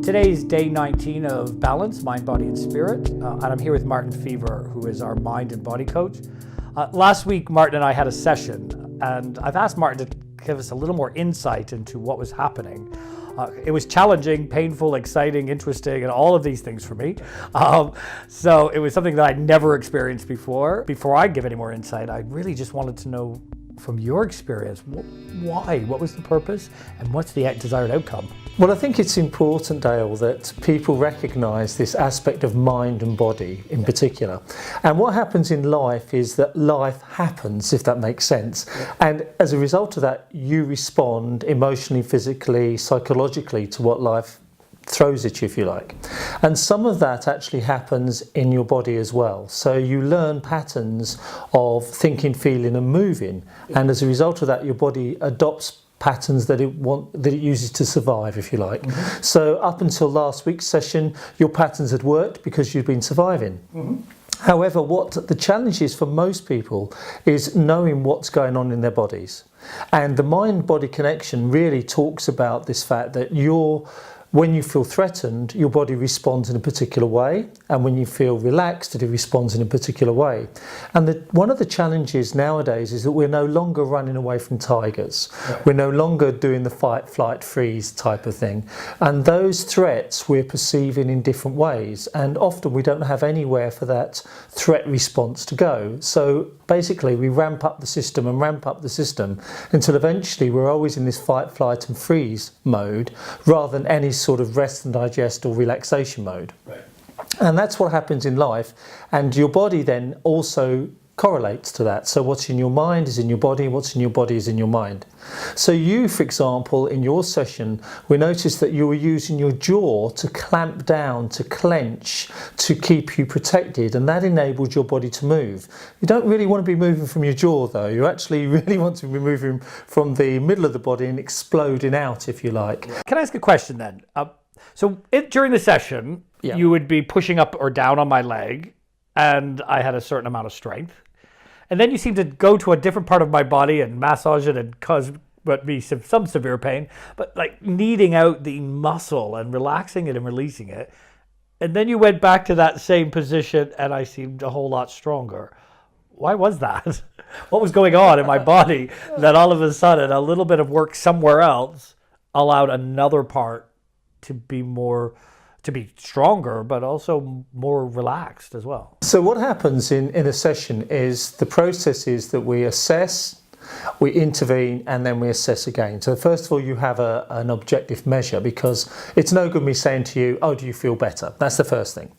Today's day 19 of Balance, Mind, Body, and Spirit, and I'm here with Martin Feaver, who is our mind and body coach. Last week, Martin and I had a session, and I've asked Martin to give us a little more insight into what was happening. It was challenging, painful, exciting, interesting, and all of these things for me. So it was something that I'd never experienced before. Before I give any more insight, I really just wanted to know from your experience, why? What was the purpose? And what's the desired outcome? Well, I think it's important, Dale, that people recognise this aspect of mind and body in particular. And what happens in life is that life happens, if that makes sense. And as a result of that, you respond emotionally, physically, psychologically to what life throws at you, if you like. And some of that actually happens in your body as well. So you learn patterns of thinking, feeling and moving. And as a result of that, your body adopts patterns that it uses to survive, if you like. Mm-hmm. So up until last week's session, your patterns had worked because you'd been surviving. Mm-hmm. However, what the challenge is for most people is knowing what's going on in their bodies. And the mind-body connection really talks about this fact that when you feel threatened, your body responds in a particular way, and when you feel relaxed, it responds in a particular way. And one of the challenges nowadays is that we're no longer running away from tigers. Right. We're no longer doing the fight, flight, freeze type of thing. And those threats we're perceiving in different ways, and often we don't have anywhere for that threat response to go. So basically we ramp up the system until eventually we're always in this fight, flight and freeze mode rather than any sort of rest and digest or relaxation mode. Right. And that's what happens in life, and your body then also correlates to that. So what's in your mind is in your body, what's in your body is in your mind. So you, for example, in your session, we noticed that you were using your jaw to clamp down, to clench, to keep you protected, and that enabled your body to move. You don't really want to be moving from your jaw though, you actually really want to be moving from the middle of the body and exploding out, if you like. Can I ask a question then? During the session, you would be pushing up or down on my leg, and I had a certain amount of strength. And then you seem to go to a different part of my body and massage it and cause me some severe pain, but like kneading out the muscle and relaxing it and releasing it. And then you went back to that same position and I seemed a whole lot stronger. Why was that? What was going on in my body that all of a sudden a little bit of work somewhere else allowed another part to be stronger, but also more relaxed as well? So what happens in a session is the process is that we assess, we intervene, and then we assess again. So first of all, you have an objective measure, because it's no good me saying to you, oh, do you feel better? That's the first thing.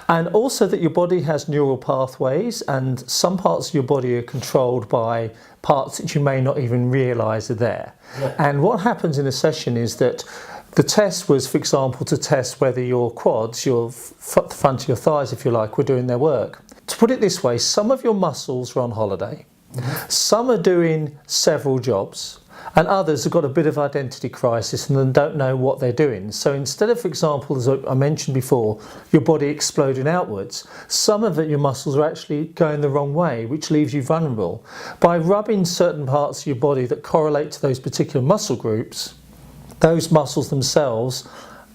And also that your body has neural pathways, and some parts of your body are controlled by parts that you may not even realise are there. Yeah. And what happens in a session is that the test was, for example, to test whether your quads, the front of your thighs, if you like, were doing their work. To put it this way, some of your muscles are on holiday, some are doing several jobs, and others have got a bit of identity crisis and don't know what they're doing. So instead of, for example, as I mentioned before, your body exploding outwards, some of your muscles are actually going the wrong way, which leaves you vulnerable. By rubbing certain parts of your body that correlate to those particular muscle groups, those muscles themselves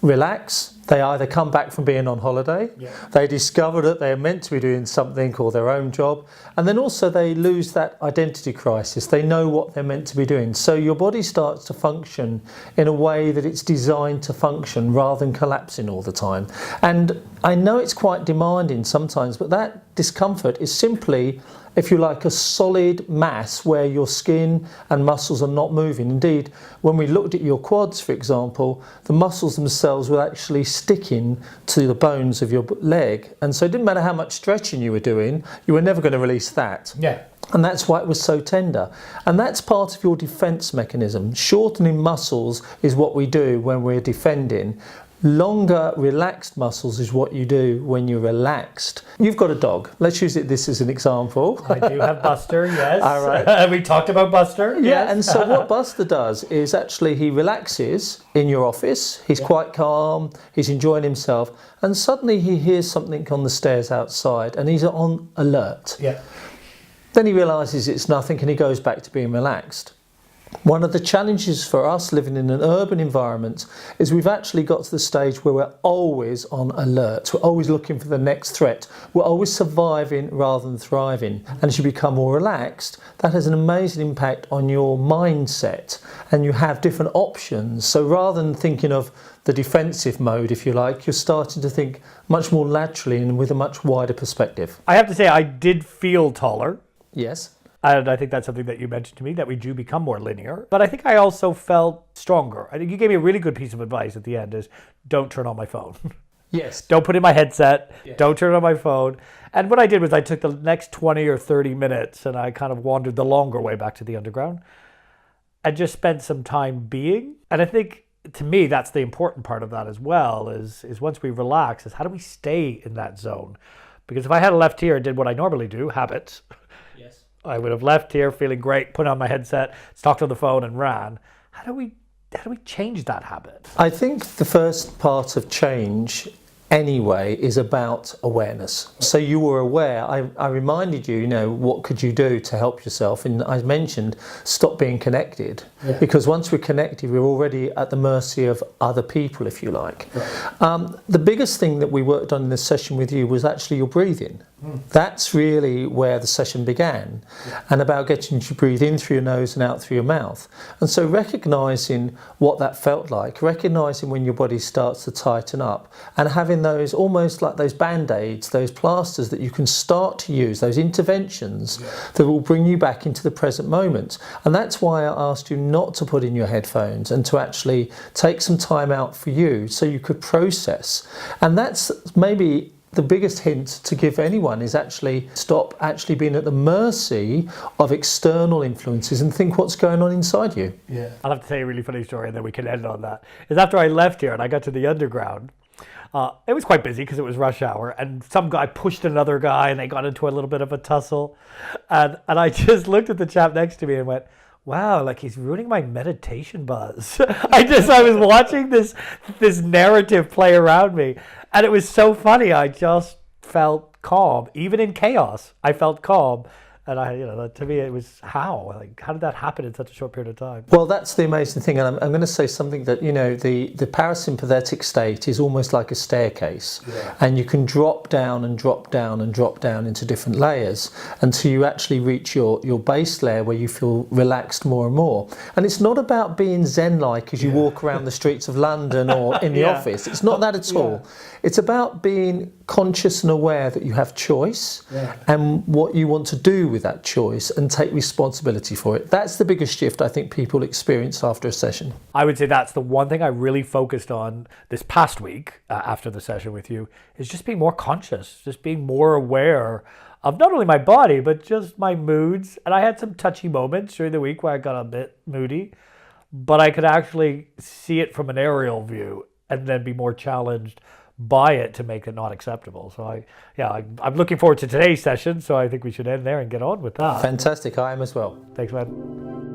relax. They either come back from being on holiday, they discover that they're meant to be doing something or their own job, and then also they lose that identity crisis. They know what they're meant to be doing. So your body starts to function in a way that it's designed to function rather than collapsing all the time. And I know it's quite demanding sometimes, but that discomfort is simply, if you like, a solid mass where your skin and muscles are not moving. Indeed, when we looked at your quads, for example, the muscles themselves were actually sticking to the bones of your leg. And so it didn't matter how much stretching you were doing, you were never going to release that. Yeah. And that's why it was so tender. And that's part of your defense mechanism. Shortening muscles is what we do when we're defending. Longer relaxed muscles is what you do when you're relaxed. You've got a dog. Let's use this as an example. I do have Buster, yes. All right. We talked about Buster. Yeah, yes. And so what Buster does is actually he relaxes in your office. He's quite calm. He's enjoying himself. And suddenly he hears something on the stairs outside and he's on alert. Yeah. Then he realises it's nothing and he goes back to being relaxed. One of the challenges for us living in an urban environment is we've actually got to the stage where we're always on alert. We're always looking for the next threat. We're always surviving rather than thriving. And as you become more relaxed, that has an amazing impact on your mindset, and you have different options. So rather than thinking of the defensive mode, if you like, you're starting to think much more laterally and with a much wider perspective. I have to say, I did feel taller. Yes. And I think that's something that you mentioned to me, that we do become more linear. But I think I also felt stronger. I think you gave me a really good piece of advice at the end, is don't turn on my phone. Yes. Don't put in my headset. Yes. Don't turn on my phone. And what I did was I took the next 20 or 30 minutes and I kind of wandered the longer way back to the underground and just spent some time being. And I think, to me, that's the important part of that as well, is once we relax, is how do we stay in that zone? Because if I had left here and did what I normally do, habits, Yes. I would have left here feeling great, put on my headset, talked on the phone and ran. How do we change that habit? I think the first part of change anyway is about awareness. So you were aware. I reminded you, what could you do to help yourself? And I mentioned stop being connected. Yeah. Because once we're connected, we're already at the mercy of other people, if you like. Right. The biggest thing that we worked on in this session with you was actually your breathing. That's really where the session began, and about getting you to breathe in through your nose and out through your mouth. And so recognising what that felt like, recognising when your body starts to tighten up, and having those almost like those band-aids, those plasters that you can start to use, those interventions that will bring you back into the present moment. And that's why I asked you not to put in your headphones and to actually take some time out for you so you could process. And that's maybe the biggest hint to give anyone, is actually stop actually being at the mercy of external influences and think what's going on inside you. Yeah. I'll have to tell you a really funny story and then we can end on that. Is after I left here and I got to the underground, it was quite busy because it was rush hour, and some guy pushed another guy and they got into a little bit of a tussle. And I just looked at the chap next to me and went, wow, like he's ruining my meditation buzz. I was watching this narrative play around me, and it was so funny. I just felt calm, even in chaos. I felt calm, and to me, it was how did that happen in such a short period of time? Well, that's the amazing thing, and I'm going to say something that the parasympathetic state is almost like a staircase, and you can drop down and drop down and drop down into different layers until you actually reach your base layer where you feel relaxed more and more. And it's not about being zen-like as you walk around the streets of London or in the office. It's not that at all. It's about being conscious and aware that you have choice and what you want to do with that choice, and take responsibility for it. That's the biggest shift I think people experience after a session. I would say that's the one thing I really focused on this past week after the session with you, is just being more conscious, just being more aware of not only my body, but just my moods. And I had some touchy moments during the week where I got a bit moody, but I could actually see it from an aerial view and then be more challenged by it to make it not acceptable. So I'm looking forward to today's session, so I think we should end there and get on with that. Fantastic. I am as well. Thanks, man.